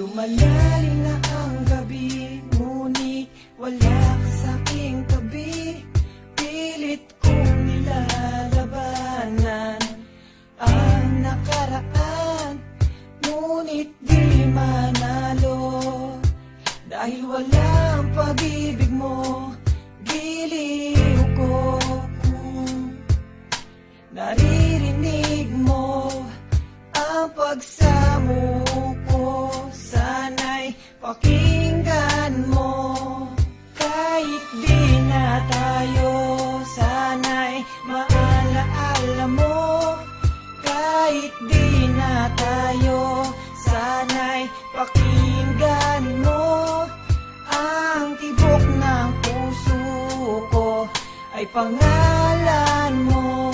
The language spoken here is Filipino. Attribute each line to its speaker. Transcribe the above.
Speaker 1: Dumalali na ang gabi, ngunit wala ka sa'king tabi. Pilit kong nilalabanan ang nakaraan, ngunit di manalo. Dahil walang pag-ibig mo, giliw ko. Naririnig mo ang pagsamo ko, sana'y pakinggan mo. Kahit di na tayo, sana'y maalaala mo. Kahit di na tayo, sana'y pakinggan mo. Ang tibok ng puso ko ay pangalan mo.